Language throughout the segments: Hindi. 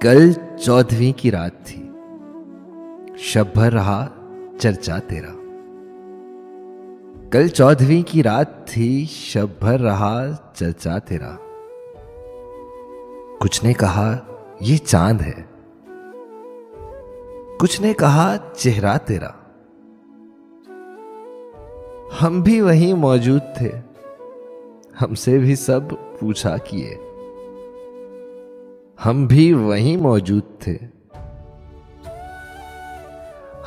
कल 14वीं की रात थी, शब भर रहा चर्चा तेरा। कल 14वीं की रात थी, शब भर रहा चर्चा तेरा। कुछ ने कहा ये चांद है, कुछ ने कहा चेहरा तेरा। हम भी वहीं मौजूद थे, हमसे भी सब पूछा किए। हम भी वहीं मौजूद थे,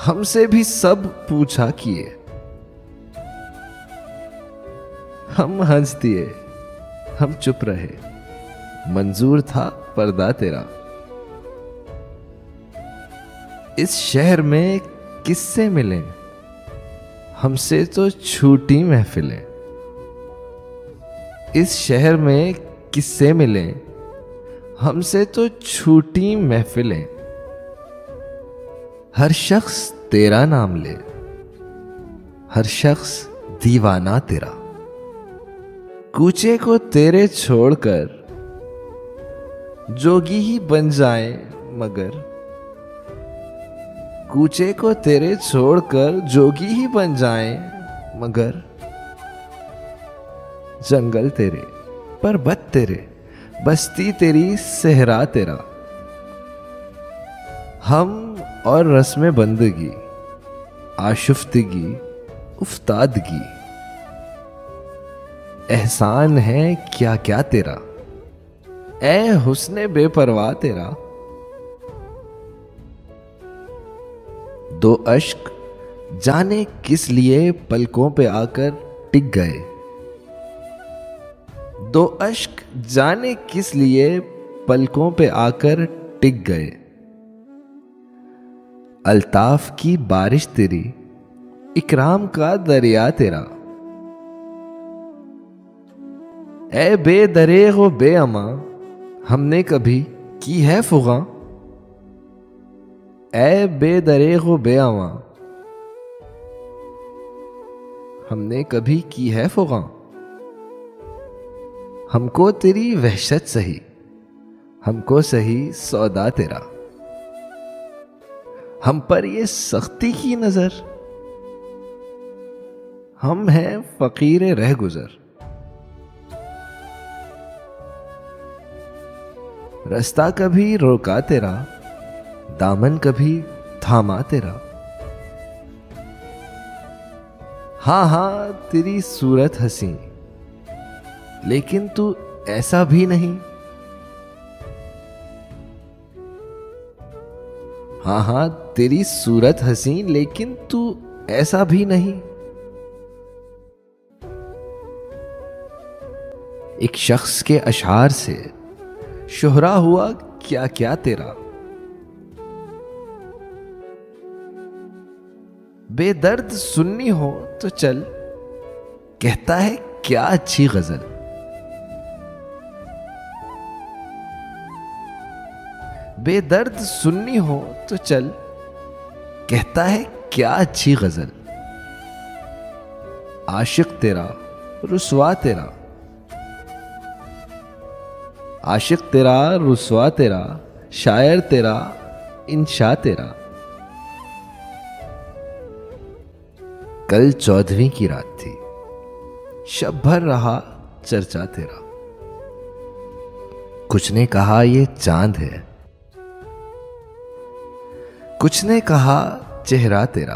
हमसे भी सब पूछा किए। हम हंस दिए, हम चुप रहे, मंजूर था पर्दा तेरा। इस शहर में किससे मिले, हमसे तो छूटी महफिलें। इस शहर में किससे मिले, हमसे तो छूटी महफिलें। हर शख्स तेरा नाम ले, हर शख्स दीवाना तेरा। कूचे को तेरे छोड़कर जोगी ही बन जाए मगर। कूचे को तेरे छोड़कर जोगी ही बन जाए मगर। जंगल तेरे, पर्वत तेरे, बस्ती तेरी, सहरा तेरा। हम और रस्म बंदगी, आशुफ्तगी, उफ्तादगी। एहसान है क्या क्या तेरा, ए हुस्ने बेपरवाह तेरा। दो अश्क जाने किस लिए पलकों पे आकर टिक गए। दो अश्क जाने किस लिए पलकों पे आकर टिक गए। अल्ताफ की बारिश तेरी, इकराम का दरिया तेरा। ए बेदरेग व बेअमा, हमने कभी की है फुगा। ए बेदरेग व बेअमा, हमने कभी की है फुगा। हमको तेरी वहशत सही, हमको सही सौदा तेरा। हम पर ये सख्ती की नजर, हम हैं फकीर रह गुजर। रास्ता कभी रोका तेरा, दामन कभी थामा तेरा। हाँ तेरी सूरत हंसी, लेकिन तू ऐसा भी नहीं। हाँ तेरी सूरत हंसी, लेकिन तू ऐसा भी नहीं। एक शख्स के अशआर से शोहरा हुआ क्या क्या तेरा। बेदर्द सुन्नी हो तो चल, कहता है क्या अच्छी गजल। बेदर्द सुन्नी हो तो चल, कहता है क्या अच्छी गजल। आशिक तेरा, रुसवा तेरा। आशिक तेरा, रुसवा तेरा, शायर तेरा, इंशा तेरा। कल 14वीं की रात थी, शब भर रहा चर्चा तेरा। कुछ ने कहा ये चांद है, कुछ ने कहा चेहरा तेरा।